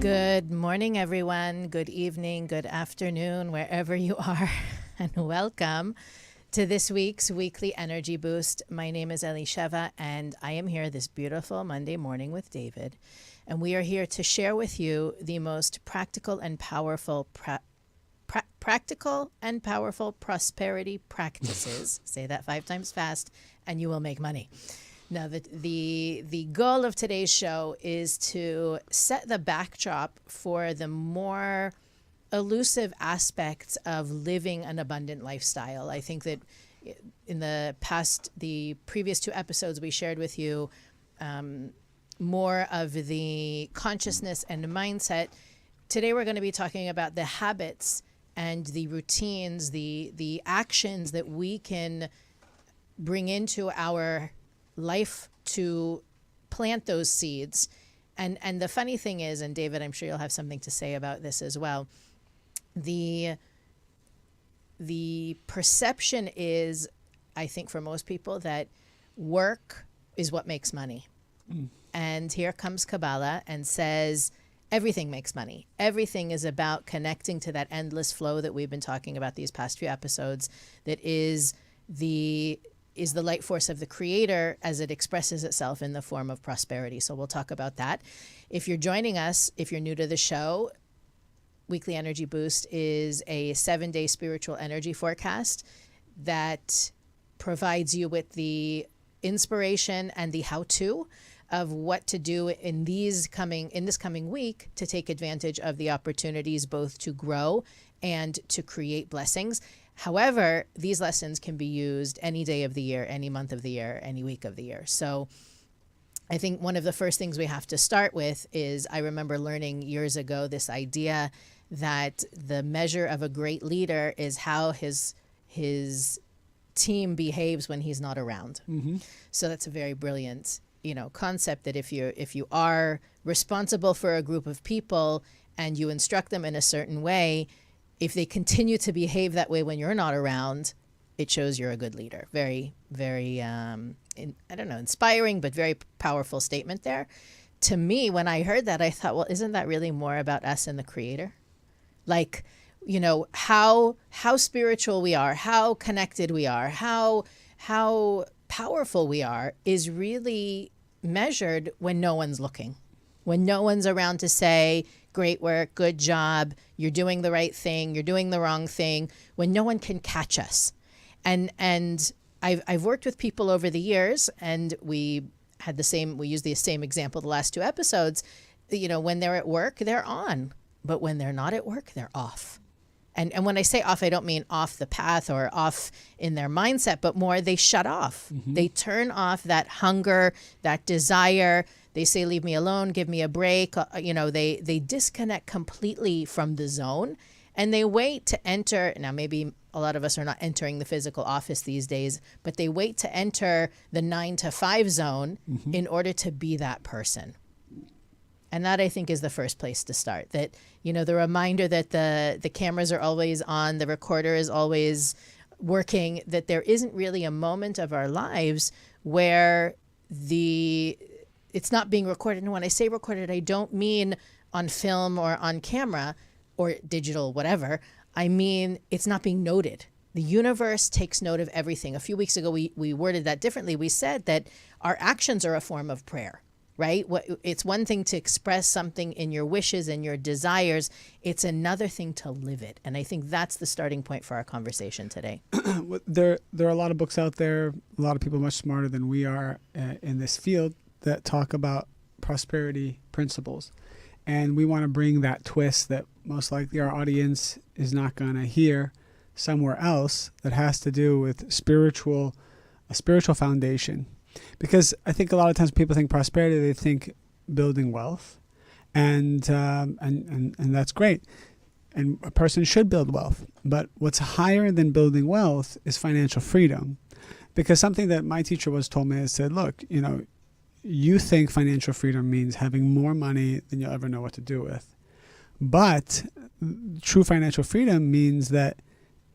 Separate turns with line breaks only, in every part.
Good morning, everyone. Good evening, good afternoon, wherever you are, and welcome to this week's Weekly Energy Boost. My name is Elisheva, and I am here this beautiful Monday morning with David, and we are here to share with you the most practical and powerful prosperity practices. Say that 5 times fast, and you will make money. Now, the goal of today's show is to set the backdrop for the more elusive aspects of living an abundant lifestyle. I think that in the previous 2 episodes, we shared with you more of the consciousness and mindset. Today, we're going to be talking about the habits and the routines, the actions that we can bring into our life to plant those seeds. And the funny thing is, and David, I'm sure you'll have something to say about this as well, the perception is, I think for most people, that work is what makes money. And here comes Kabbalah and says everything makes money. Everything is about connecting to that endless flow that we've been talking about these past few episodes, that is the light force of the Creator as it expresses itself in the form of prosperity. So we'll talk about that. If you're joining us, if you're new to the show, Weekly Energy Boost is a 7-day spiritual energy forecast that provides you with the inspiration and the how-to of what to do in this coming week to take advantage of the opportunities both to grow and to create blessings. However, these lessons can be used any day of the year, any month of the year, any week of the year. So I think one of the first things we have to start with is, I remember learning years ago this idea that the measure of a great leader is how his team behaves when he's not around. Mm-hmm. So that's a very brilliant, concept, that if you are responsible for a group of people and you instruct them in a certain way, if they continue to behave that way when you're not around, it shows you're a good leader. Very, very, inspiring, but very powerful statement there. To me, when I heard that, I thought, well, isn't that really more about us and the Creator? Like, how spiritual we are, how connected we are, how powerful we are is really measured when no one's looking, when no one's around to say, great work, good job, you're doing the right thing, you're doing the wrong thing, when no one can catch us. And I've worked with people over the years, and we used the same example the last 2 episodes. When they're at work, they're on, but when they're not at work, they're off. And when I say off, I don't mean off the path or off in their mindset, but more they shut off. Mm-hmm. They turn off that hunger, that desire. They say, leave me alone, give me a break. They disconnect completely from the zone, and they wait to enter. Now, maybe a lot of us are not entering the physical office these days, but they wait to enter the 9 to 5 zone mm-hmm. in order to be that person. And that, I think, is the first place to start. That, the reminder that the cameras are always on, the recorder is always working, that there isn't really a moment of our lives where it's not being recorded. And when I say recorded, I don't mean on film or on camera or digital, whatever. I mean, it's not being noted. The universe takes note of everything. A few weeks ago, we worded that differently. We said that our actions are a form of prayer. Right? It's one thing to express something in your wishes and your desires. It's another thing to live it. And I think that's the starting point for our conversation today.
There are a lot of books out there, a lot of people much smarter than we are in this field that talk about prosperity principles. And we want to bring that twist that most likely our audience is not going to hear somewhere else, that has to do with a spiritual foundation. Because I think a lot of times people think prosperity, they think building wealth, and that's great. And a person should build wealth. But what's higher than building wealth is financial freedom. Because something that my teacher once told me is, said, look, you think financial freedom means having more money than you'll ever know what to do with. But true financial freedom means that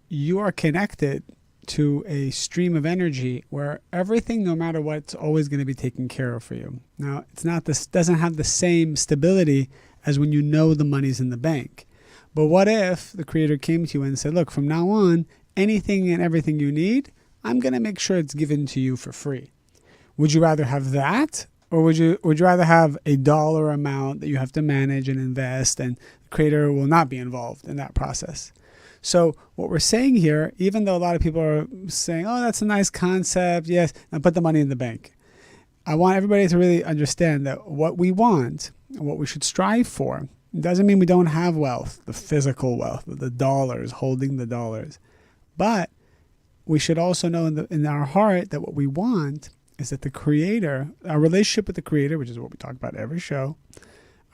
you are connected to a stream of energy where everything, no matter what, it's always going to be taken care of for you. Now, it's not this, doesn't have the same stability as when you know the money's in the bank. But what if the Creator came to you and said, look, from now on, anything and everything you need, I'm going to make sure it's given to you for free. Would you rather have that? Or would you rather have a dollar amount that you have to manage and invest, and the Creator will not be involved in that process? So what we're saying here, even though a lot of people are saying, oh, that's a nice concept, yes, and put the money in the bank. I want everybody to really understand that what we want and what we should strive for doesn't mean we don't have wealth, the physical wealth, the dollars, holding the dollars. But we should also know in our heart that what we want is that the Creator, our relationship with the Creator, which is what we talk about every show,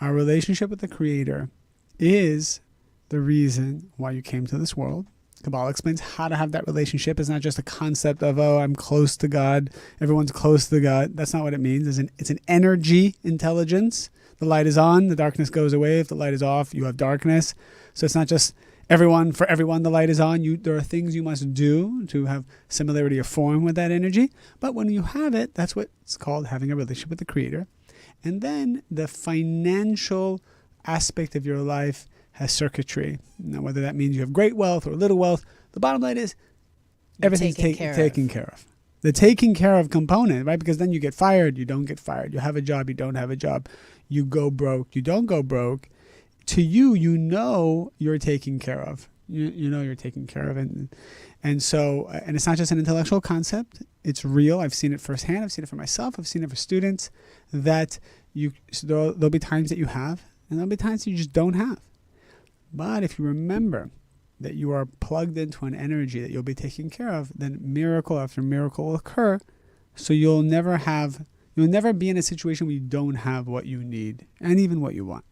our relationship with the Creator is the reason why you came to this world. Kabbalah explains how to have that relationship. It's not just a concept of, oh, I'm close to God, everyone's close to God. That's not what it means. It's an energy intelligence. The light is on, the darkness goes away. If the light is off, you have darkness. So it's not just for everyone the light is on. There are things you must do to have similarity of form with that energy. But when you have it, that's what's called having a relationship with the Creator. And then the financial aspect of your life has circuitry. Now, whether that means you have great wealth or little wealth, the bottom line is everything's taken care of. The taking care of component, right? Because then you get fired, you don't get fired. You have a job, you don't have a job. You go broke, you don't go broke. To you, you know you're taken care of. You know you're taken care of. And so it's not just an intellectual concept. It's real. I've seen it firsthand. I've seen it for myself. I've seen it for students that there'll be times that you have, and there'll be times that you just don't have. But if you remember that you are plugged into an energy that you'll be taken care of, then miracle after miracle will occur. So you'll never be in a situation where you don't have what you need and even what you want.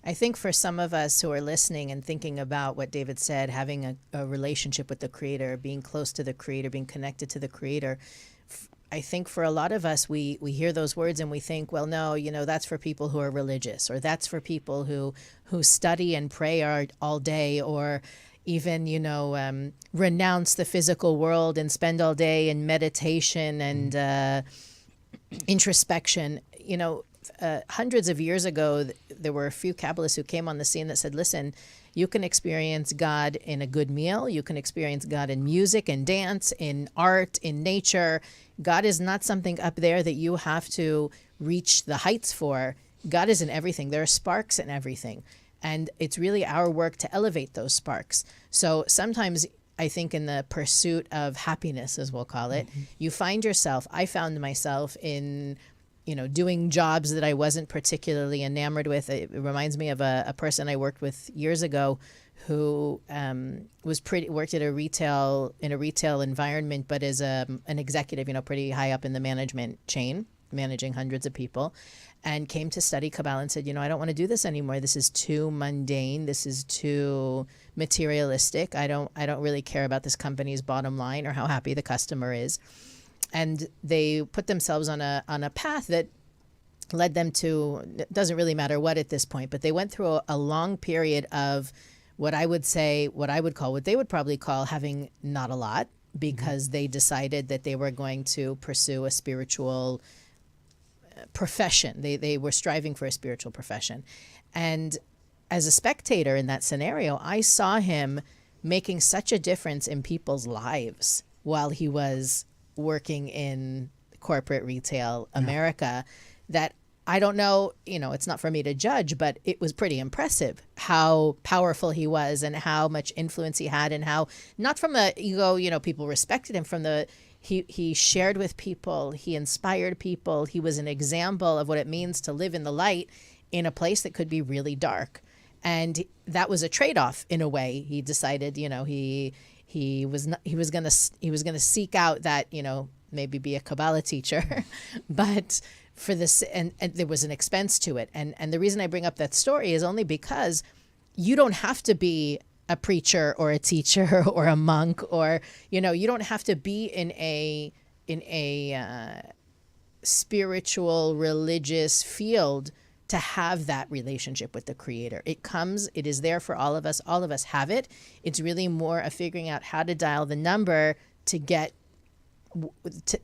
I think for some of us who are listening and thinking about what David said, having a relationship with the Creator, being close to the Creator, being connected to the Creator, I think for a lot of us, we hear those words and we think, well, no, that's for people who are religious, or that's for people who study and pray all day, or even, renounce the physical world and spend all day in meditation and introspection. Hundreds of years ago, there were a few Kabbalists who came on the scene that said, listen, you can experience God in a good meal. You can experience God in music and dance, in art, in nature. God is not something up there that you have to reach the heights for. God is in everything. There are sparks in everything. And it's really our work to elevate those sparks. So sometimes I think in the pursuit of happiness, as we'll call it, I found myself in doing jobs that I wasn't particularly enamored with. It reminds me of a person I worked with years ago who worked at a retail environment, but as an executive, pretty high up in the management chain, managing hundreds of people, and came to study Kabbalah and said, I don't want to do this anymore. This is too mundane. This is too materialistic. I don't really care about this company's bottom line or how happy the customer is. And they put themselves on a path that led them to, it doesn't really matter what at this point, but they went through a long period of what they would probably call having not a lot, because they decided that they were going to pursue a spiritual profession. They were striving for a spiritual profession. And as a spectator in that scenario, I saw him making such a difference in people's lives while he was working in corporate retail America, that I don't know, it's not for me to judge, but it was pretty impressive how powerful he was and how much influence he had, and how, not from the ego, people respected him, he shared with people, he inspired people, he was an example of what it means to live in the light in a place that could be really dark. And that was a trade-off in a way. He decided, he was going to seek out that, maybe be a Kabbalah teacher, but for this, and there was an expense to it. And the reason I bring up that story is only because you don't have to be a preacher or a teacher or a monk, or, you don't have to be in a spiritual, religious field to have that relationship with the Creator. It is there for all of us. All of us have it. It's really more of figuring out how to dial the number to get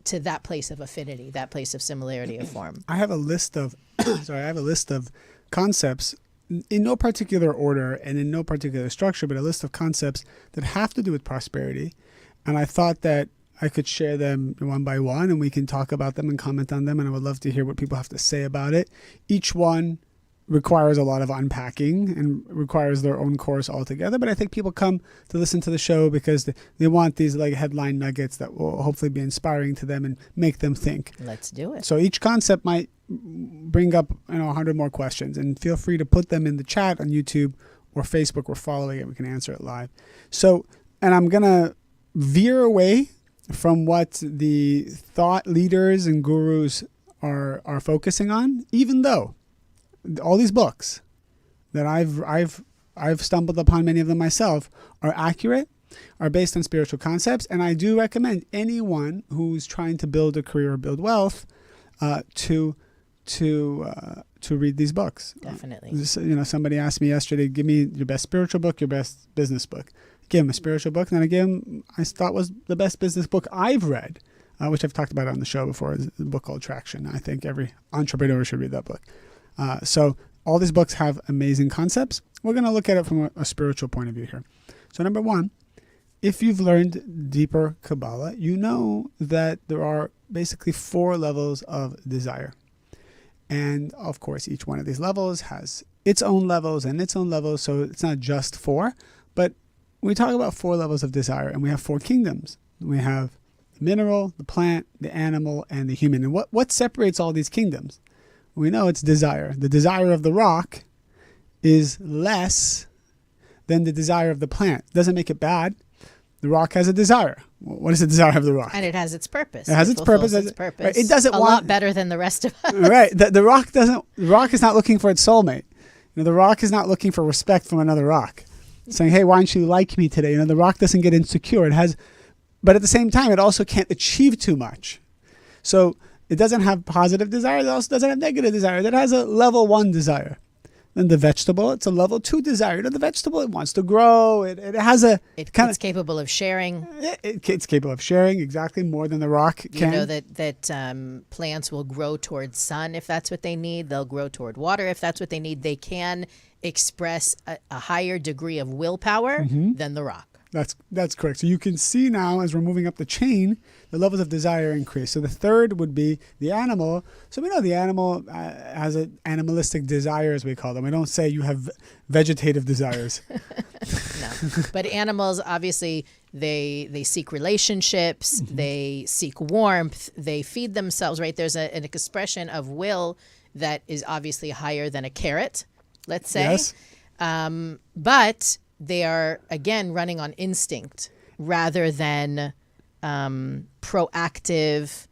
to that place of affinity, that place of similarity of form.
I have a list of concepts in no particular order and in no particular structure, but a list of concepts that have to do with prosperity. And I thought that I could share them one by one, and we can talk about them and comment on them. And I would love to hear what people have to say about it. Each one requires a lot of unpacking and requires their own course altogether. But I think people come to listen to the show because they want these like headline nuggets that will hopefully be inspiring to them and make them think.
Let's do it.
So each concept might bring up 100 more questions, and feel free to put them in the chat on YouTube or Facebook. We're following it. We can answer it live. So, and I'm going to veer away from what the thought leaders and gurus are focusing on, even though all these books that I've stumbled upon, many of them myself, are accurate, are based on spiritual concepts, and I do recommend anyone who's trying to build a career or build wealth to read these books.
Definitely.
Somebody asked me yesterday, give me your best spiritual book, your best business book. I gave him a spiritual book, and then I gave him, I thought was the best business book I've read, which I've talked about on the show before, is a book called Traction. I think every entrepreneur should read that book. So all these books have amazing concepts. We're going to look at it from a spiritual point of view here. So number one, if you've learned deeper Kabbalah, you know that there are basically 4 levels of desire. And of course, each one of these levels has its own levels and its own levels. So it's not just 4, but we talk about 4 levels of desire, and we have 4 kingdoms. We have the mineral, the plant, the animal, and the human. And what separates all these kingdoms? We know it's desire. The desire of the rock is less than the desire of the plant. Doesn't make it bad. The rock has a desire. What is the desire of the rock?
And it has its purpose.
It has its purpose. Right. It doesn't
a lot better than the rest of us.
Right. The rock doesn't. The rock is not looking for its soulmate. The rock is not looking for respect from another rock, saying, "Hey, why don't you like me today?" The rock doesn't get insecure. It has, but at the same time, it also can't achieve too much. So it doesn't have positive desire. It also doesn't have negative desire. It has a level 1 desire. Then the vegetable, it's a level 2 desire. The vegetable, it wants to grow. It has a
it's capable of sharing.
It's capable of sharing, exactly, more than the rock can.
You know that plants will grow towards sun if that's what they need. They'll grow toward water if that's what they need. They can express a higher degree of willpower than the rock.
That's correct. So you can see now, as we're moving up the chain, the levels of desire increase. So the third would be the animal. So we know the animal has an animalistic desire, as we call them. We don't say you have vegetative desires.
No. But animals, obviously, they seek relationships. They seek warmth. They feed themselves, right? There's an expression of will that is obviously higher than a carrot, let's say.
Yes.
But they are, again, running on instinct rather than proactive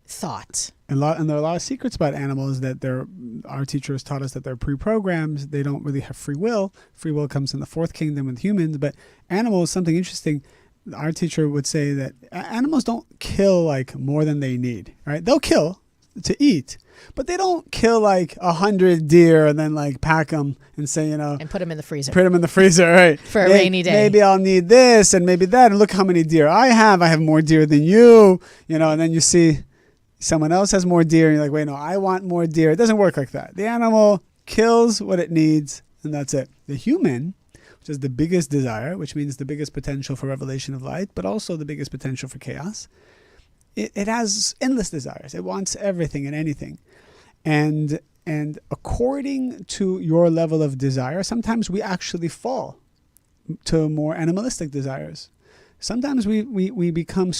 thought.
And there are a lot of secrets about animals that our teachers taught us that they're pre-programmed. They don't really have free will. Free will comes in the 4th kingdom with humans. But animals, something interesting, our teacher would say that animals don't kill like more than they need. Right? They'll kill to eat, but they don't kill like 100 deer and then like pack them and say, and
put them in the freezer.
Put them in the freezer, right?
For a rainy day.
Maybe I'll need this and maybe that. And look how many deer I have. I have more deer than you, and then you see someone else has more deer and you're like, wait, no, I want more deer. It doesn't work like that. The animal kills what it needs and that's it. The human, which is the biggest desire, which means the biggest potential for revelation of light, but also the biggest potential for chaos. It has endless desires. It wants everything and anything. And according to your level of desire, sometimes we actually fall to more animalistic desires. Sometimes we become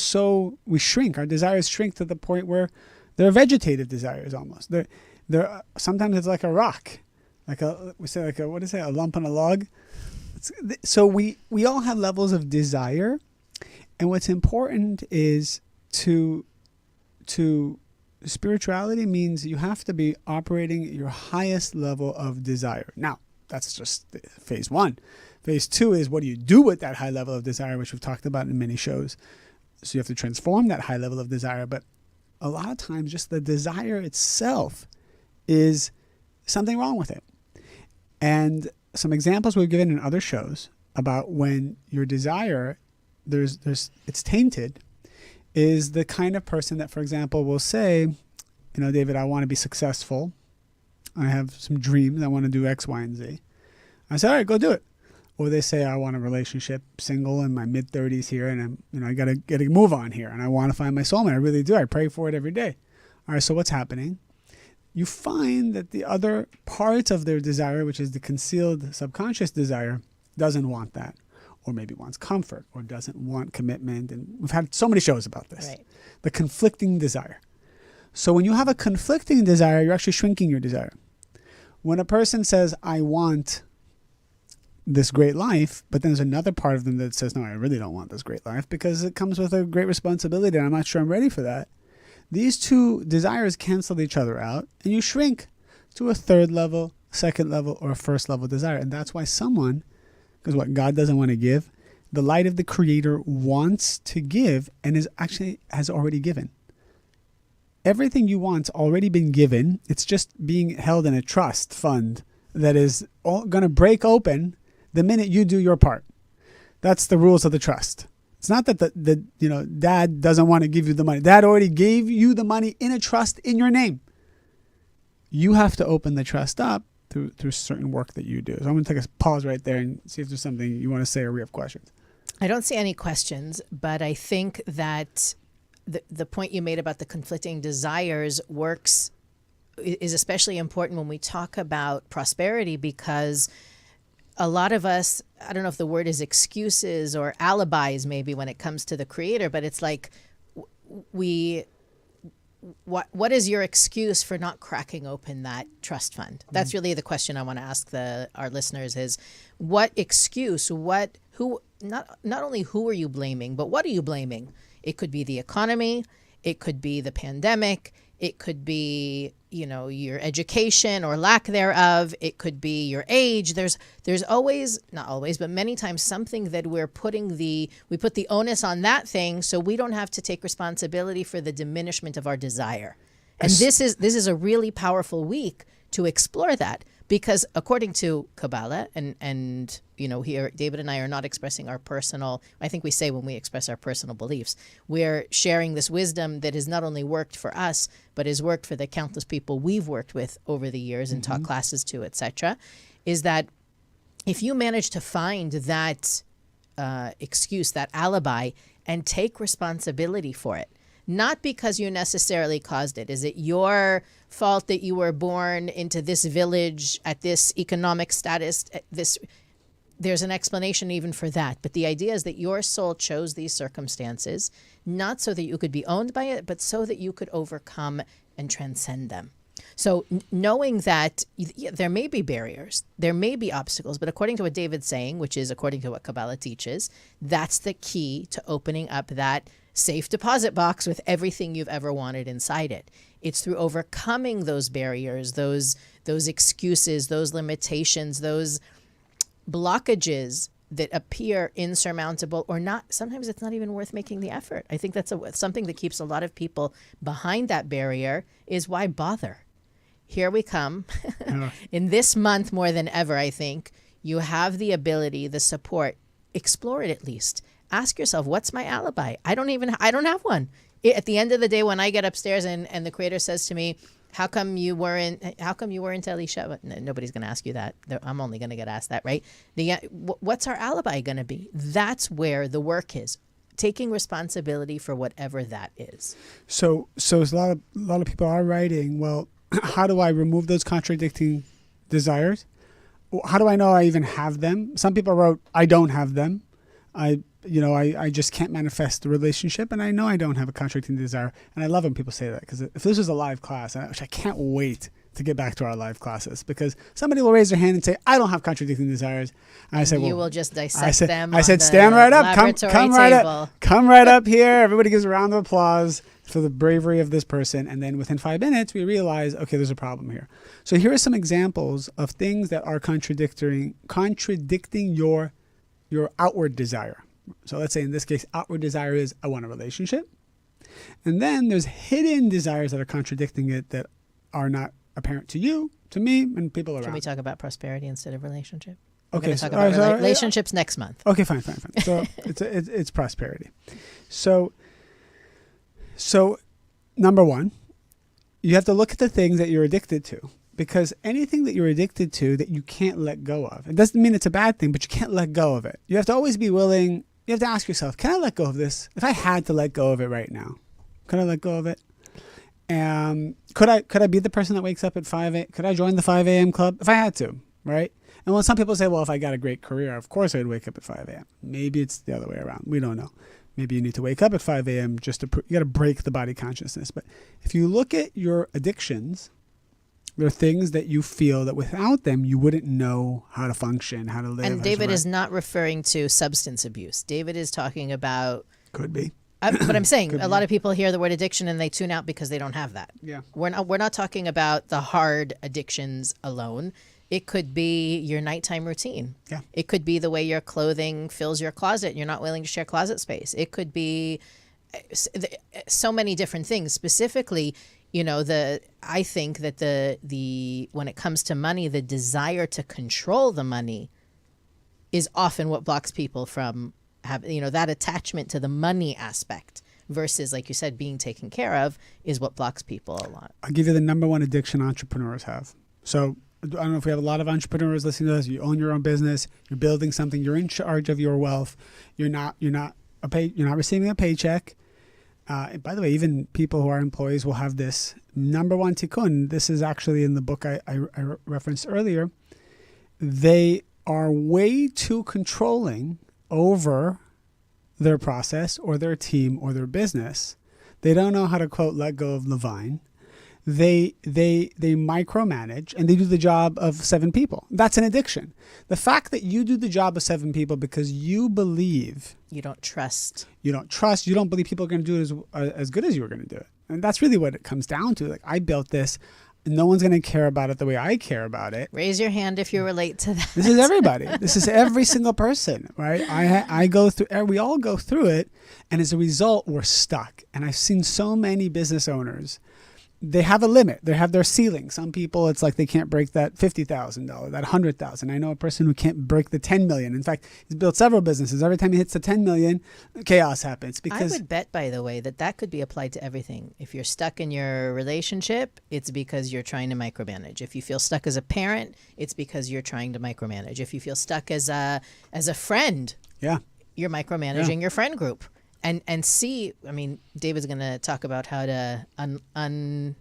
we shrink. Our desires shrink to the point where they're vegetative desires almost. They're sometimes it's like a rock, a lump on a log. So we all have levels of desire, and what's important is to spirituality means you have to be operating at your highest level of desire. Now, that's just phase 1. Phase 2 is what do you do with that high level of desire, which we've talked about in many shows. So you have to transform that high level of desire. But a lot of times just the desire itself is something wrong with it. And some examples we've given in other shows about when your desire, it's tainted, is the kind of person that, for example, will say, David, I want to be successful. I have some dreams. I want to do X, Y, and Z. I say, all right, go do it. Or they say, I want a relationship, single in my mid-30s here, and I got to get a move on here, and I want to find my soulmate. I really do. I pray for it every day. All right, so what's happening? You find that the other part of their desire, which is the concealed subconscious desire, doesn't want that, or maybe wants comfort, or doesn't want commitment. And we've had so many shows about this.
Right.
The conflicting desire. So when you have a conflicting desire, you're actually shrinking your desire. When a person says, I want this great life, but then there's another part of them that says, no, I really don't want this great life because it comes with a great responsibility and I'm not sure I'm ready for that. These two desires cancel each other out and you shrink to a third level, second level, or a first level desire. And that's why someone, because what God doesn't want to give, the light of the Creator wants to give and has already given. Everything you want's already been given. It's just being held in a trust fund that is going to break open the minute you do your part. That's the rules of the trust. It's not that the dad doesn't want to give you the money. Dad already gave you the money in a trust in your name. You have to open the trust up through certain work that you do. So I'm going to take a pause right there and see if there's something you want to say or we have questions.
I don't see any questions, but I think that the point you made about the conflicting desires is especially important when we talk about prosperity, because a lot of us, I don't know if the word is excuses or alibis maybe when it comes to the Creator, but it's like what is your excuse for not cracking open that trust fund? That's really the question I want to ask our listeners is, what excuse, not only who are you blaming, but what are you blaming? It could be the economy, it could be the pandemic, it could be, your education or lack thereof. It could be your age. There's always, not always, but many times something that we put the onus on that thing so we don't have to take responsibility for the diminishment of our desire. And this is a really powerful week to explore that, because according to Kabbalah, and here David and I are not expressing our personal, I think we say when we express our personal beliefs, we're sharing this wisdom that has not only worked for us, but has worked for the countless people we've worked with over the years and taught classes to, etc., is that if you manage to find that excuse, that alibi, and take responsibility for it, not because you necessarily caused it. Is it your fault that you were born into this village at this economic status? There's an explanation even for that. But the idea is that your soul chose these circumstances, not so that you could be owned by it, but so that you could overcome and transcend them. So knowing that there may be barriers, there may be obstacles, but according to what David's saying, which is according to what Kabbalah teaches, that's the key to opening up that safe deposit box with everything you've ever wanted inside it. It's through overcoming those barriers, those excuses, those limitations, those blockages that appear insurmountable or not. Sometimes it's not even worth making the effort. I think that's something that keeps a lot of people behind that barrier is why bother? Here we come. In this month more than ever, I think, you have the ability, the support. Explore it at least. Ask yourself, what's my alibi? I don't have one. At the end of the day, when I get upstairs and the Creator says to me, how come you weren't Elisha? Nobody's going to ask you that. I'm only going to get asked that, right? What's our alibi going to be? That's where the work is. Taking responsibility for whatever that is.
So a lot of people are writing, well, how do I remove those contradicting desires? How do I know I even have them? Some people wrote, I don't have them. I just can't manifest the relationship, and I know I don't have a contradicting desire. And I love when people say that, because if this was a live class, which I can't wait to get back to our live classes, because somebody will raise their hand and say, I don't have contradicting desires. And I say, well,
you will just dissect them.
I said, stand right up. Come right up. Come right up here. Everybody gives a round of applause for the bravery of this person. And then within 5 minutes, we realize, okay, there's a problem here. So here are some examples of things that are contradicting your outward desire. So let's say in this case, outward desire is I want a relationship. And then there's hidden desires that are contradicting it that are not apparent to you, to me, and people around.
Can we talk about prosperity instead of relationship?
Okay.
Talk about relationships next month.
Okay, fine. So it's prosperity. So number one, you have to look at the things that you're addicted to. because anything that you're addicted to that you can't let go of, it doesn't mean it's a bad thing, but you can't let go of it. You have to always be willing. You have to ask yourself, can I let go of this? If I had to let go of it right now, could I let go of it? Could I be the person that wakes up at 5 a.m.? Could I join the 5 a.m. club if I had to, right? And when some people say, well, if I got a great career, of course I'd wake up at 5 a.m. Maybe it's the other way around. We don't know. Maybe you need to wake up at 5 a.m. just to, you got to break the body consciousness. But if you look at your addictions, there are things that you feel that without them, you wouldn't know how to function, how to live.
And David is not referring to substance abuse. David is talking about...
Could be.
But I'm saying a lot of people hear the word addiction and they tune out because they don't have that.
Yeah.
We're not talking about the hard addictions alone. It could be your nighttime routine.
Yeah.
It could be the way your clothing fills your closet and you're not willing to share closet space. It could be so many different things. Specifically, I think that the when it comes to money, the desire to control the money is often what blocks people from having, that attachment to the money aspect versus, like you said, being taken care of is what blocks people a lot.
I'll give you the number one addiction entrepreneurs have. So I don't know if we have a lot of entrepreneurs listening to us. You own your own business. You're building something. You're in charge of your wealth. You're not receiving a paycheck. And by the way, even people who are employees will have this number one tikkun. This is actually in the book I referenced earlier. They are way too controlling over their process or their team or their business. They don't know how to, quote, let go of the vine. They micromanage and they do the job of 7 people. That's an addiction. The fact that you do the job of 7 people because you believe.
You don't trust.
You don't believe people are going to do it as good as you are going to do it. And that's really what it comes down to. Like, I built this. No one's going to care about it the way I care about it.
Raise your hand if you relate to that.
This is everybody. This is every single person, right? I go through, we all go through it. And as a result, we're stuck. And I've seen so many business owners. They have a limit. They have their ceiling. Some people, it's like they can't break that $50,000, that $100,000. I know a person who can't break the 10 million. In fact, he's built several businesses. Every time he hits the 10 million, chaos happens. Because
I would bet, by the way, that could be applied to everything. If you're stuck in your relationship, it's because you're trying to micromanage. If you feel stuck as a parent, it's because you're trying to micromanage. If you feel stuck as a friend,
yeah,
you're micromanaging your friend group. And see, I mean, David's going to talk about how to unattach.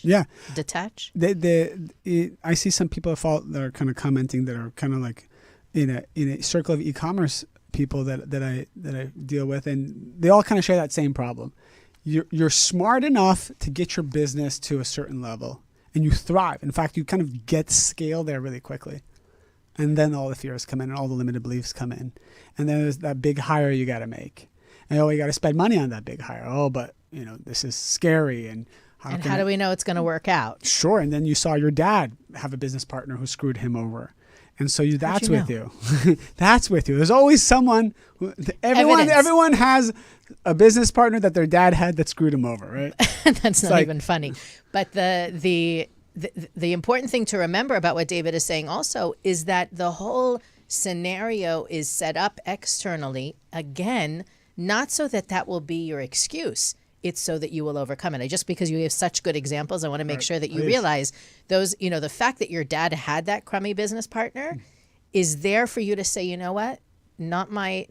Yeah.
Detach.
I see some people that are kind of commenting that are kind of like in a circle of e-commerce people that I deal with, and they all kind of share that same problem. You're smart enough to get your business to a certain level, and you thrive. In fact, you kind of get scale there really quickly. And then all the fears come in and all the limited beliefs come in. And then there's that big hire you got to make. And you got to spend money on that big hire. Oh, but this is scary. And how
do we know it's going to work out?
Sure. And then you saw your dad have a business partner who screwed him over. And so that's with you. That's with you. There's always someone. Everyone has a business partner that their dad had that screwed him over, right?
That's not even funny. But the important thing to remember about what David is saying also is that the whole scenario is set up externally, again, not so that will be your excuse. It's so that you will overcome it. Just because you have such good examples, I want to make sure that you realize those, the fact that your dad had that crummy business partner is there for you to say, you know what? Not my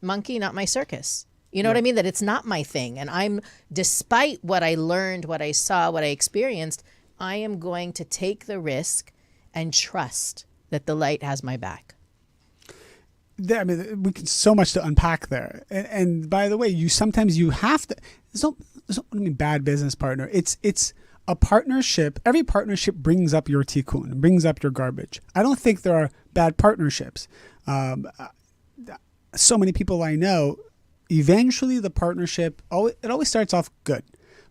monkey, not my circus. You know what I mean? That it's not my thing. And despite what I learned, what I saw, what I experienced, I am going to take the risk and trust that the light has my back.
I mean, we can so much to unpack there. And by the way, sometimes you have to. There's no bad business partner. It's a partnership. Every partnership brings up your tikkun, brings up your garbage. I don't think there are bad partnerships. So many people I know, eventually the partnership, it always starts off good,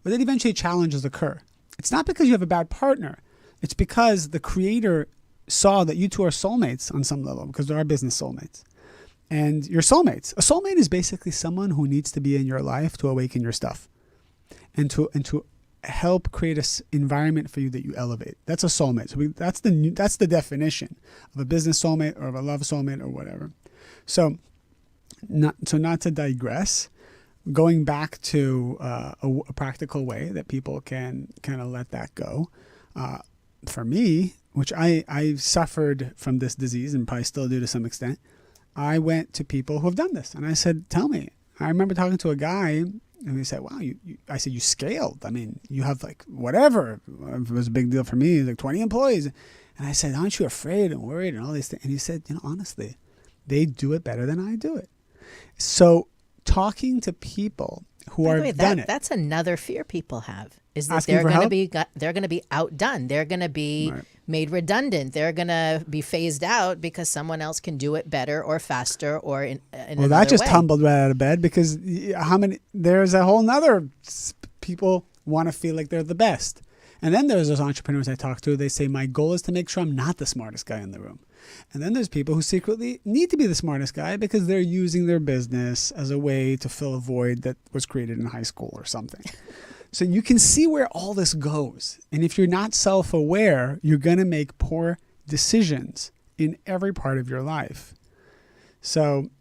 but then eventually challenges occur. It's not because you have a bad partner. It's because the creator saw that you two are soulmates on some level, because there are business soulmates. And you're soulmates. A soulmate is basically someone who needs to be in your life to awaken your stuff and to help create an environment for you that you elevate. That's a soulmate. So that's the definition of a business soulmate or of a love soulmate or whatever. So not to digress, going back to a practical way that people can kind of let that go. For me, which I suffered from this disease and probably still do to some extent, I went to people who have done this. And I said, tell me. I remember talking to a guy and he said, wow, I said, you scaled. I mean, you have like whatever. It was a big deal for me, like 20 employees. And I said, aren't you afraid and worried and all these things? And he said, honestly, they do it better than I do it. So talking to people who have done it.
That's another fear people have, is that they're going to be outdone. They're going to be made redundant. They're going to be phased out because someone else can do it better or faster or in another
that just
way.
tumbled right out of bed, because there's a whole nother people want to feel like they're the best. And then there's those entrepreneurs I talk to. They say, my goal is to make sure I'm not the smartest guy in the room. And then there's people who secretly need to be the smartest guy because they're using their business as a way to fill a void that was created in high school or something. So you can see where all this goes. And if you're not self-aware, you're going to make poor decisions in every part of your life. So,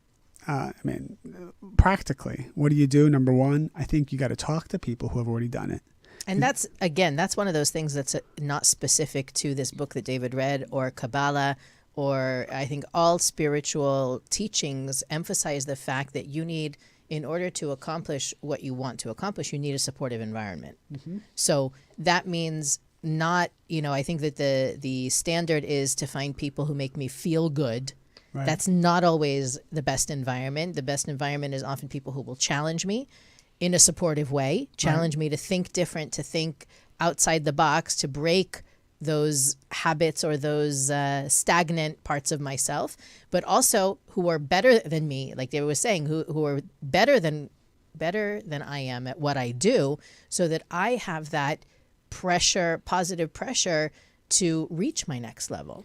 practically, what do you do? Number one, I think you got to talk to people who have already done it.
And that's one of those things that's not specific to this book that David read or Kabbalah, or I think all spiritual teachings emphasize the fact that you need, in order to accomplish what you want to accomplish, you need a supportive environment. Mm-hmm. So that means not, I think that the standard is to find people who make me feel good. Right. That's not always the best environment. The best environment is often people who will challenge me in a supportive way, challenge me to think different, to think outside the box, to break those habits or those stagnant parts of myself, but also who are better than me, like they were saying, who are better than I am at what I do, so that I have that pressure, positive pressure to reach my next level.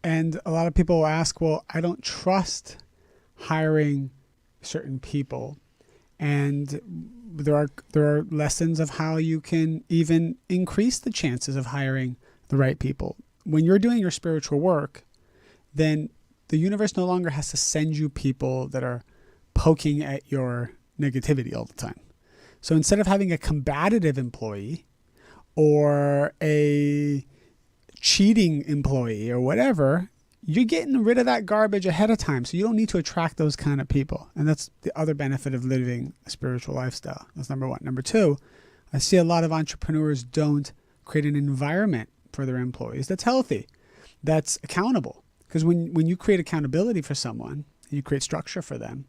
And a lot of people will ask, well, I don't trust hiring certain people. And there are lessons of how you can even increase the chances of hiring the right people. When you're doing your spiritual work, then the universe no longer has to send you people that are poking at your negativity all the time. So instead of having a combative employee or a cheating employee or whatever, you're getting rid of that garbage ahead of time. So you don't need to attract those kind of people. And that's the other benefit of living a spiritual lifestyle. That's number one. Number two, I see a lot of entrepreneurs don't create an environment for their employees that's healthy, that's accountable. Because when you create accountability for someone, you create structure for them,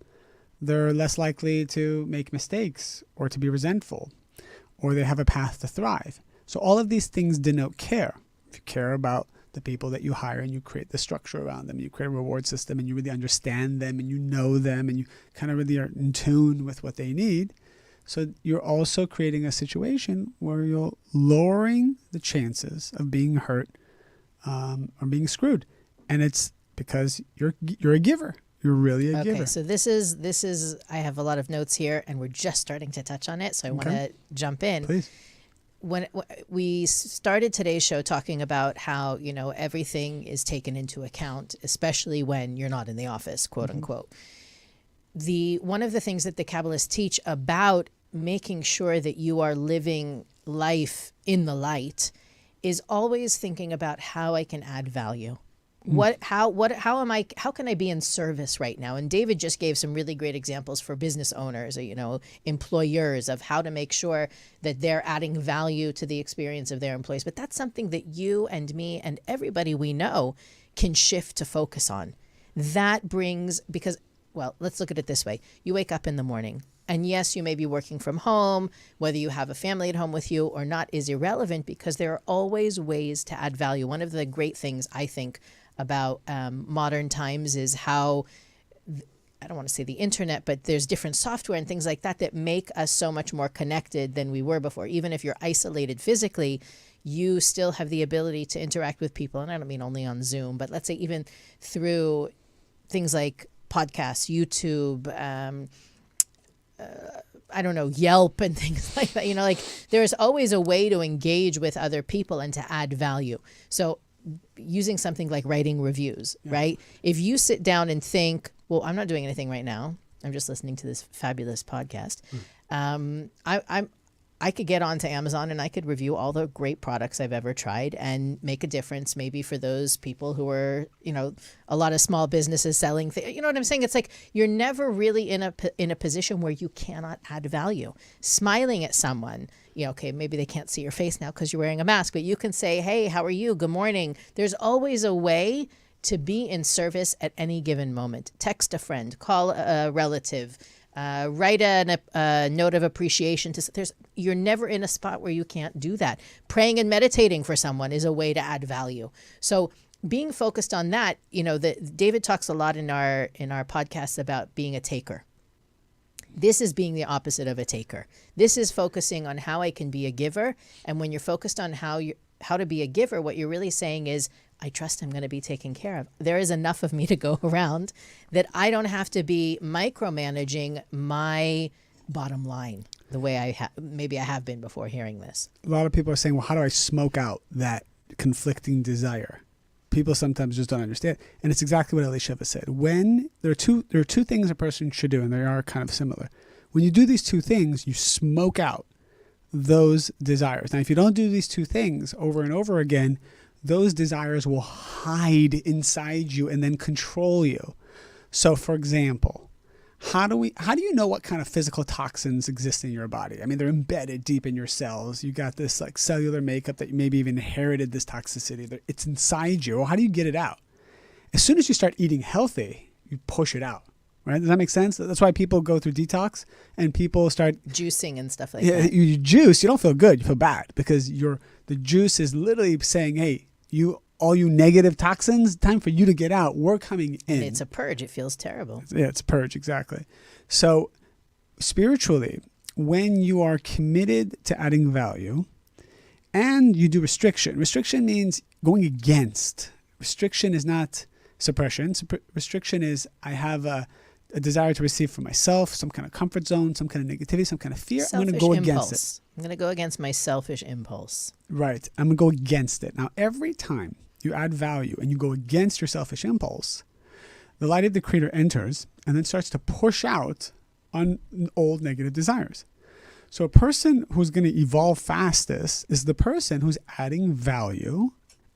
they're less likely to make mistakes or to be resentful, or they have a path to thrive. So all of these things denote care. If you care about the people that you hire and you create the structure around them, you create a reward system and you really understand them and you know them and you kind of really are in tune with what they need. So you're also creating a situation where you're lowering the chances of being hurt or being screwed. And it's because you're a giver. You're really a giver.
Okay, so this is I have a lot of notes here and we're just starting to touch on it. So I want to jump in.
Please.
When we started today's show talking about how, everything is taken into account, especially when you're not in the office, quote unquote. One of the things that the Kabbalists teach about making sure that you are living life in the light is always thinking about how I can add value. How can I be in service right now? And David just gave some really great examples for business owners, or, employers, of how to make sure that they're adding value to the experience of their employees. But that's something that you and me and everybody we know can shift to focus on. That brings, because, well, let's look at it this way. You wake up in the morning. And yes, you may be working from home. Whether you have a family at home with you or not is irrelevant, because there are always ways to add value. One of the great things I think about modern times is how, I don't want to say the internet, but there's different software and things like that that make us so much more connected than we were before. Even if you're isolated physically, you still have the ability to interact with people. And I don't mean only on Zoom, but let's say even through things like podcasts, YouTube, Yelp and things like that. There's always a way to engage with other people and to add value. So using something like writing reviews, right? If you sit down and think, well, I'm not doing anything right now. I'm just listening to this fabulous podcast. I could get onto Amazon and I could review all the great products I've ever tried and make a difference maybe for those people who are, a lot of small businesses selling things. You know what I'm saying? It's like you're never really in a position where you cannot add value. Smiling at someone, okay, maybe they can't see your face now because you're wearing a mask, but you can say, hey, how are you? Good morning. There's always a way to be in service at any given moment. Text a friend, call a relative, write a note of appreciation. You're never in a spot where you can't do that. Praying and meditating for someone is a way to add value. So being focused on that, David talks a lot in our podcasts about being a taker. This is being the opposite of a taker. This is focusing on how I can be a giver. And when you're focused on how to be a giver, what you're really saying is, I trust I'm going to be taken care of. There is enough of me to go around that I don't have to be micromanaging my bottom line the way maybe I have been before hearing this.
A lot of people are saying, well, how do I smoke out that conflicting desire? People sometimes just don't understand. And it's exactly what Elisheva said. When there are two things a person should do, and they are kind of similar. When you do these two things, you smoke out those desires. Now, if you don't do these two things over and over again, those desires will hide inside you and then control you. So, for example, how do you know what kind of physical toxins exist in your body? I mean, they're embedded deep in your cells. You got this like cellular makeup that you maybe even inherited this toxicity. It's inside you. Well, how do you get it out? As soon as you start eating healthy, you push it out. Right? Does that make sense? That's why people go through detox and people start
juicing and stuff like that.
You juice, you don't feel good, you feel bad because the juice is literally saying, hey, all you negative toxins, time for you to get out. We're coming in.
And it's a purge. It feels terrible.
Yeah, it's a purge, exactly. So spiritually, when you are committed to adding value and you do restriction means going against. Restriction is not suppression. Restriction is I have a desire to receive for myself, some kind of comfort zone, some kind of negativity, some kind of fear. I'm going to go against it.
I'm going to go against my selfish impulse.
Right. I'm going to go against it. Now, every time you add value and you go against your selfish impulse, the light of the Creator enters and then starts to push out on old negative desires. So a person who's going to evolve fastest is the person who's adding value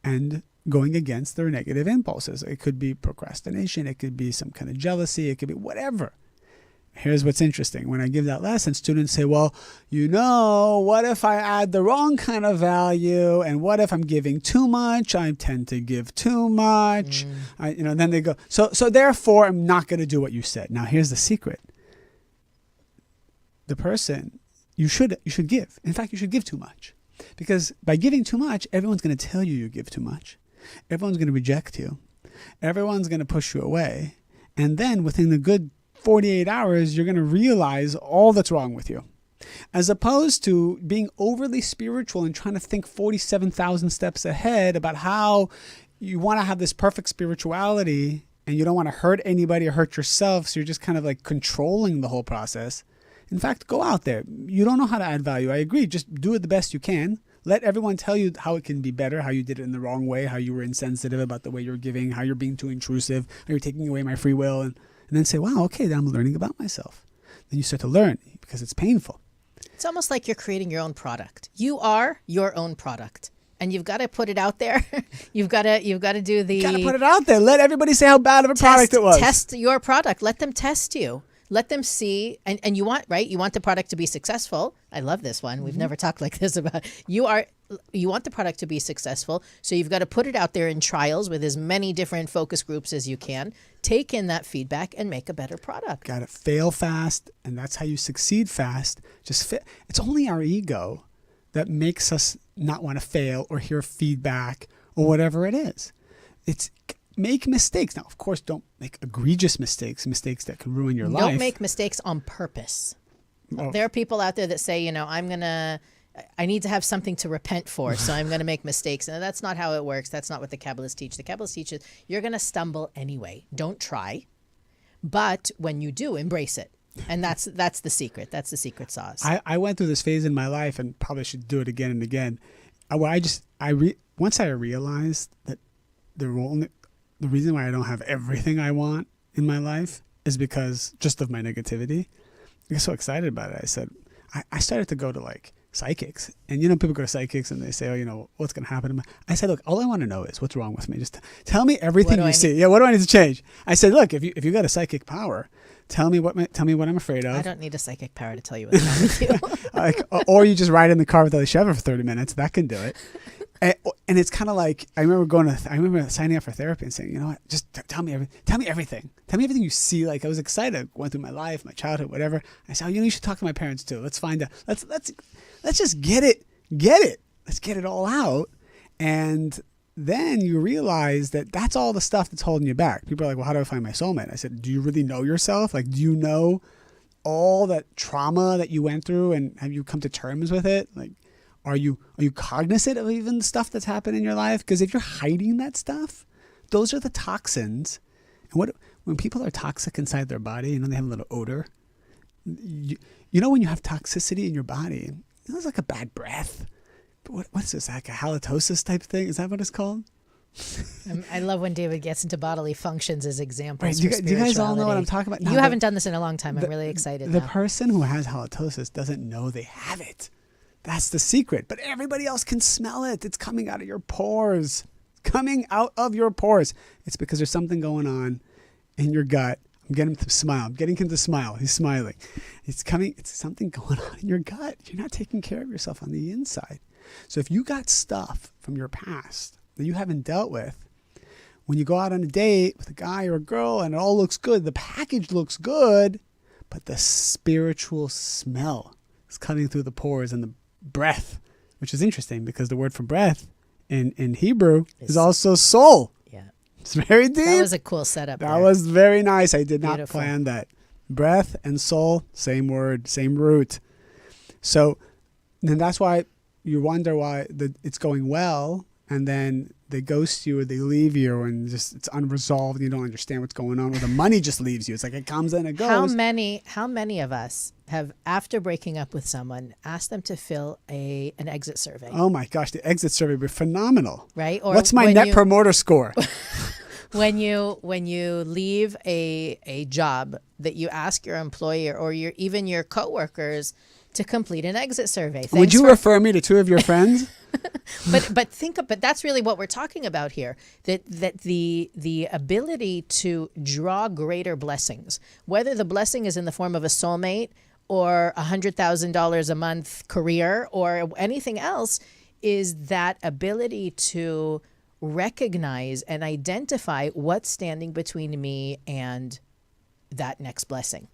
and going against their negative impulses. It could be procrastination. It could be some kind of jealousy. It could be whatever. Here's what's interesting. When I give that lesson, students say, well, what if I add the wrong kind of value? And what if I'm giving too much? I tend to give too much. Then they go, so therefore I'm not going to do what you said. Now, here's the secret. The person, you should give. In fact, you should give too much. Because by giving too much, everyone's going to tell you give too much. Everyone's going to reject you. Everyone's going to push you away. And then within a good 48 hours, you're going to realize all that's wrong with you. As opposed to being overly spiritual and trying to think 47,000 steps ahead about how you want to have this perfect spirituality and you don't want to hurt anybody or hurt yourself. So you're just kind of like controlling the whole process. In fact, go out there. You don't know how to add value. I agree. Just do it the best you can. Let everyone tell you how it can be better, how you did it in the wrong way, how you were insensitive about the way you're giving, how you're being too intrusive, how you're taking away my free will. And then say, wow, okay, then I'm learning about myself. Then you start to learn because it's painful.
It's almost like you're creating your own product. You are your own product. And you've got to put it out there. You've got to do the...
You got to put it out there. Let everybody say how bad of a product it was.
Test your product. Let them test you. Let them see, and you want, right? You want the product to be successful. I love this one. We've never talked like this about, you want the product to be successful. So you've got to put it out there in trials with as many different focus groups as you can. Take in that feedback and make a better product.
Got to fail fast. And that's how you succeed fast. It's only our ego that makes us not want to fail or hear feedback or whatever it is. Make mistakes. Now, of course, don't make egregious mistakes that can ruin your life.
Don't make mistakes on purpose. Oh. There are people out there that say, I need to have something to repent for, so I'm going to make mistakes. And that's not how it works. That's not what the Kabbalists teach. The Kabbalists teach is you're going to stumble anyway. Don't try. But when you do, embrace it. And that's the secret. That's the secret sauce.
I went through this phase in my life and probably should do it again and again. Once I realized that the reason why I don't have everything I want in my life is because just of my negativity. I get so excited about it. I started to go to like psychics. And, you know, people go to psychics and they say, oh, you know, what's going to happen to me? I said, look, all I want to know is what's wrong with me. Just tell me everything you see. Yeah, what do I need to change? I said, look, if you got a psychic power, tell me what I'm afraid of.
I don't need a psychic power to tell you what's wrong with you.
Or you just ride in the car with Ellie Shever for 30 minutes. That can do it. And it's kind of like, I remember signing up for therapy and saying, you know what, just tell me everything. Tell me everything you see. Like, I was excited, going through my life, my childhood, whatever. I said, oh, you know, you should talk to my parents too. Let's find out. Let's just get it. Let's get it all out. And then you realize that that's all the stuff that's holding you back. People are like, well, how do I find my soulmate? I said, do you really know yourself? Like, do you know all that trauma that you went through, and have you come to terms with it? Like, are you cognizant of even the stuff that's happened in your life? Because if you're hiding that stuff, those are the toxins. And when people are toxic inside their body, you know, they have a little odor. You know, when you have toxicity in your body, it's like a bad breath. But what is this, like a halitosis type thing? Is that what it's called?
I love when David gets into bodily functions as examples.
Right. Do you guys all know what I'm talking about?
You haven't done this in a long time. I'm really excited.
The person who has halitosis doesn't know they have it. That's the secret. But everybody else can smell it. It's coming out of your pores. Coming out of your pores. It's because there's something going on in your gut. I'm getting him to smile. I'm getting him to smile. He's smiling. It's something going on in your gut. You're not taking care of yourself on the inside. So if you got stuff from your past that you haven't dealt with, when you go out on a date with a guy or a girl and it all looks good, the package looks good, but the spiritual smell is coming through the pores and the breath, which is interesting because the word for breath in Hebrew is also soul.
Yeah.
It's very deep.
That was a cool setup.
That was very nice. I did not
Beautiful.
plan that. Breath and soul, same word, same root. So then that's why you wonder why it's going well, and then they ghost you or they leave you, and just it's unresolved. And you don't understand what's going on, or the money just leaves you. It's like it comes and it goes.
How many of us have, after breaking up with someone, asked them to fill an exit survey?
Oh my gosh, the exit survey would be phenomenal.
Right? Or
what's my net promoter score?
When you leave a job, that you ask your employer or even your coworkers to complete an exit survey.
Would you refer me to two of your friends?
But that's really what we're talking about here. That the ability to draw greater blessings, whether the blessing is in the form of a soulmate or $100,000 a month career or anything else, is that ability to recognize and identify what's standing between me and that next blessing.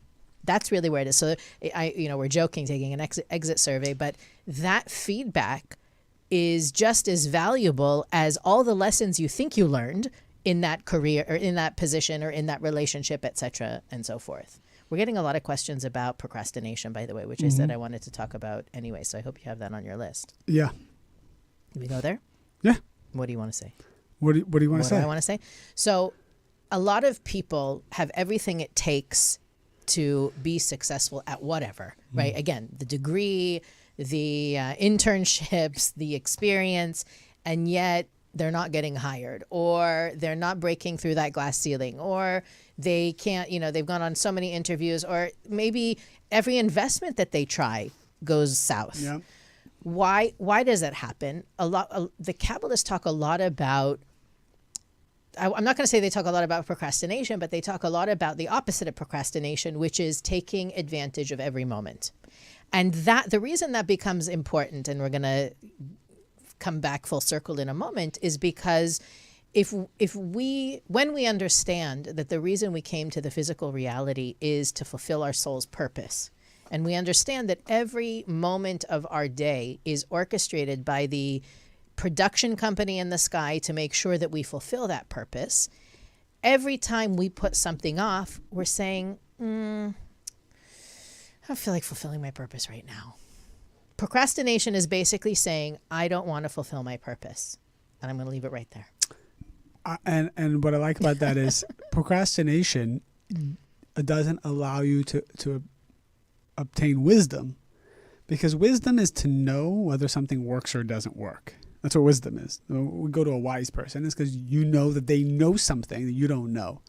That's really where it is. So we're joking, taking an exit survey, but that feedback is just as valuable as all the lessons you think you learned in that career or in that position or in that relationship, et cetera, and so forth. We're getting a lot of questions about procrastination, by the way, which I said I wanted to talk about anyway. So I hope you have that on your list.
Yeah.
Can we go there?
Yeah.
What do you want to say?
What do you want to say?
What do I want to say? So a lot of people have everything it takes to be successful at whatever, right? Again, the degree, the internships, the experience, and yet they're not getting hired, or they're not breaking through that glass ceiling, or they can't, they've gone on so many interviews, or maybe every investment that they try goes south.
Yeah.
Why does that happen? The Kabbalists talk a lot about, I'm not going to say they talk a lot about procrastination, but they talk a lot about the opposite of procrastination, which is taking advantage of every moment. And the reason that becomes important, and we're going to come back full circle in a moment, is because when we understand that the reason we came to the physical reality is to fulfill our soul's purpose, and we understand that every moment of our day is orchestrated by the production company in the sky to make sure that we fulfill that purpose, every time we put something off, we're saying, I don't feel like fulfilling my purpose right now. Procrastination is basically saying, I don't want to fulfill my purpose. And I'm going to leave it right there.
And what I like about that is procrastination doesn't allow you to obtain wisdom, because wisdom is to know whether something works or doesn't work. That's what wisdom is. We go to a wise person. It's because you know that they know something that you don't know.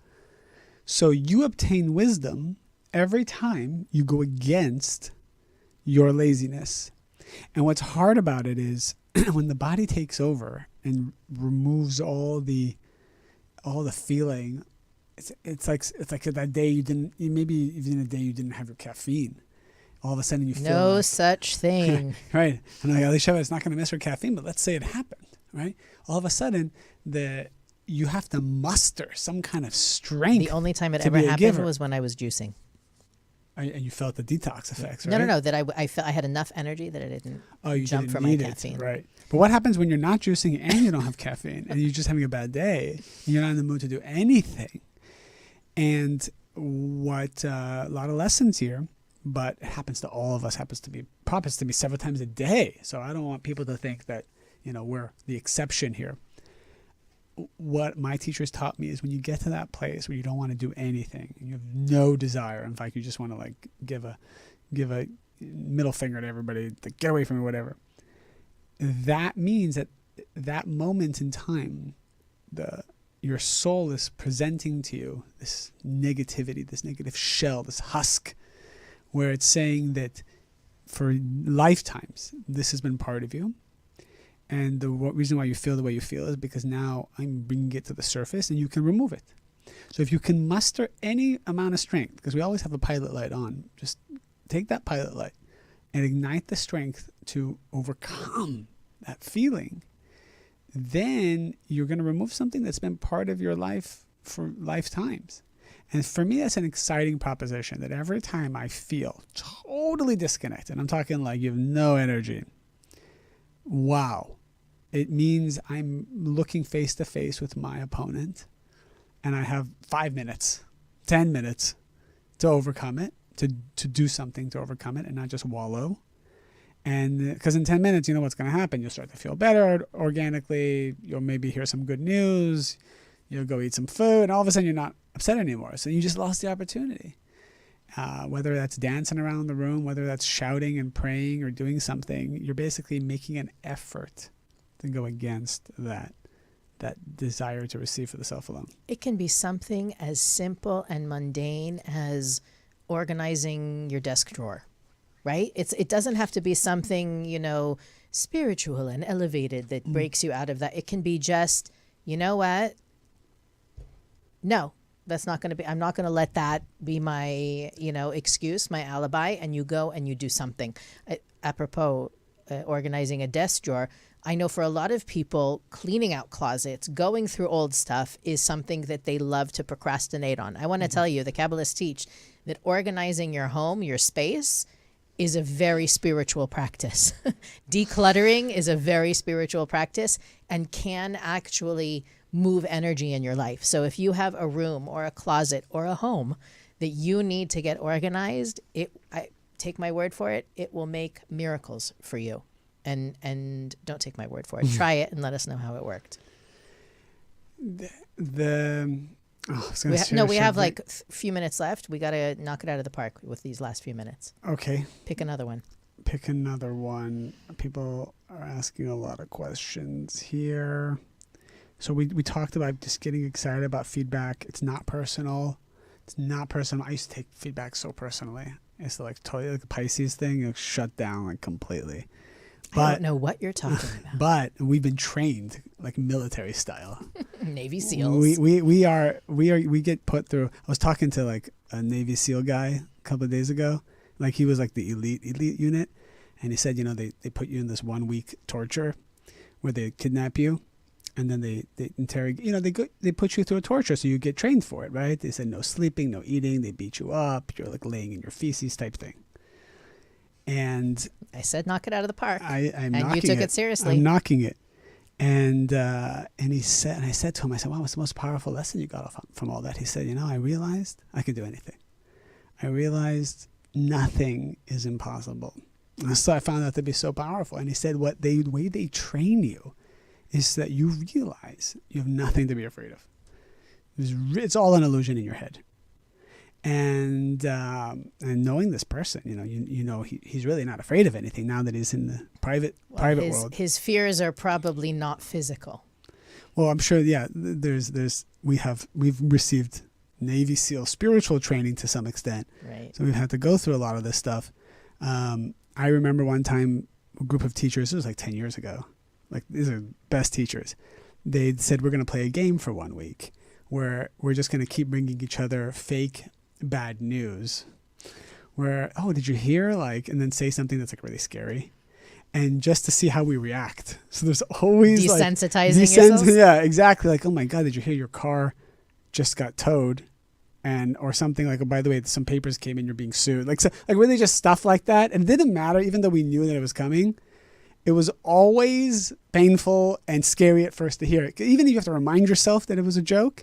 So you obtain wisdom every time you go against your laziness. And what's hard about it is when the body takes over and removes all the feeling. It's like that day maybe even a day you didn't have your caffeine. All of a sudden you feel
no such thing.
Right. And like Alicia is not going to miss her caffeine, but let's say it happened, right? All of a sudden you have to muster some kind of strength.
The only time it ever happened was when I was juicing.
And you felt the detox effects,
right?
right?
No. That I felt I had enough energy that I didn't jump for my caffeine.
Right. But what happens when you're not juicing and you don't have caffeine and you're just having a bad day and you're not in the mood to do anything? And what a lot of lessons here, but it happens to all of us, happens to be several times a day. So I don't want people to think that, we're the exception here. What my teachers taught me is when you get to that place where you don't want to do anything, and you have no desire. In fact, you just want to like give a middle finger to everybody, to get away from me, whatever. That means that moment in time, your soul is presenting to you this negativity, this negative shell, this husk, where it's saying that for lifetimes this has been part of you. And the reason why you feel the way you feel is because now I'm bringing it to the surface and you can remove it. So if you can muster any amount of strength, because we always have a pilot light on, just take that pilot light and ignite the strength to overcome that feeling, then you're going to remove something that's been part of your life for lifetimes. And for me, that's an exciting proposition, that every time I feel totally disconnected, I'm talking like you have no energy, wow. It means I'm looking face to face with my opponent and I have 5 minutes, 10 minutes to overcome it, to do something to overcome it and not just wallow. And because in 10 minutes, you know what's going to happen. You'll start to feel better organically. You'll maybe hear some good news. You'll go eat some food and all of a sudden you're not upset anymore. So you just lost the opportunity. Whether that's dancing around the room, whether that's shouting and praying or doing something, you're basically making an effort to go against that desire to receive for the self alone.
It can be something as simple and mundane as organizing your desk drawer, right? It doesn't have to be something, spiritual and elevated that breaks you out of that. It can be just, you know what? No. That's not going to be, I'm not going to let that be my, excuse, my alibi. And you go and you do something. Apropos organizing a desk drawer, I know for a lot of people, cleaning out closets, going through old stuff is something that they love to procrastinate on. I want to tell you, the Kabbalists teach that organizing your home, your space, is a very spiritual practice. Decluttering is a very spiritual practice and can actually move energy in your life. So if you have a room or a closet or a home that you need to get organized, I take my word for it, it will make miracles for you. And don't take my word for it. Try it and let us know how it worked. We have like a few minutes left. We got to knock it out of the park with these last few minutes.
Okay.
Pick another one.
People are asking a lot of questions here. So we talked about just getting excited about feedback. It's not personal. I used to take feedback so personally. It's totally like the Pisces thing, shut down completely. But,
I don't know what you're talking about.
But we've been trained like military style.
Navy SEALs.
We get put through. I was talking to a Navy SEAL guy a couple of days ago. He was the elite unit, and he said, they put you in this 1 week torture where they kidnap you. And then they interrogate, they put you through a torture so you get trained for it, right? They said no sleeping, no eating. They beat you up. You're laying in your feces type thing. And
I said, knock it out of the park.
And
you took it seriously.
I'm knocking it. And I said to him, wow, what's the most powerful lesson you got from all that? He said, I realized I could do anything. I realized nothing is impossible. And so I found that to be so powerful. And he said, the way they train you is that you realize you have nothing to be afraid of. It's all an illusion in your head. And knowing this person, he's really not afraid of anything now that he's in the private world. His
fears are probably not physical.
Well, I'm sure. Yeah, we've received Navy SEAL spiritual training to some extent.
Right.
So we've had to go through a lot of this stuff. I remember one time group of teachers. It was like 10 years ago. Like, these are best teachers. They said, we're going to play a game for 1 week where we're just going to keep bringing each other fake bad news. Where, oh, did you hear? Like, and then say something that's like really scary. And just to see how we react. So there's always
desensitizing yourselves?
Yeah, exactly. Like, oh my God, did you hear your car just got towed? And, or something like, oh, by the way, some papers came in, you're being sued. Like, so, like really just stuff like that. And it didn't matter, even though we knew that it was coming. It was always painful and scary at first to hear it. Even if you have to remind yourself that it was a joke,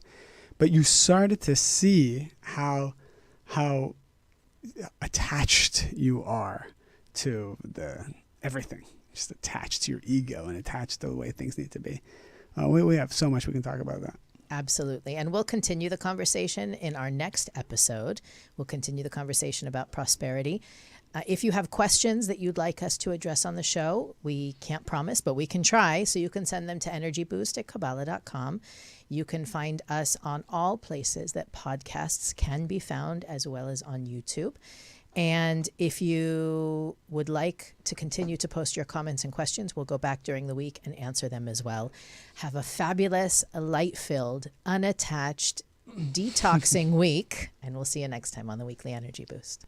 but you started to see how attached you are to everything, just attached to your ego and attached to the way things need to be. We have so much we can talk about that.
Absolutely. And we'll continue the conversation in our next episode. We'll continue the conversation about prosperity. If you have questions that you'd like us to address on the show, we can't promise, but we can try. So you can send them to energyboost@kabbalah.com. You can find us on all places that podcasts can be found, as well as on YouTube. And if you would like to continue to post your comments and questions, we'll go back during the week and answer them as well. Have a fabulous, light-filled, unattached, detoxing week. And we'll see you next time on the Weekly Energy Boost.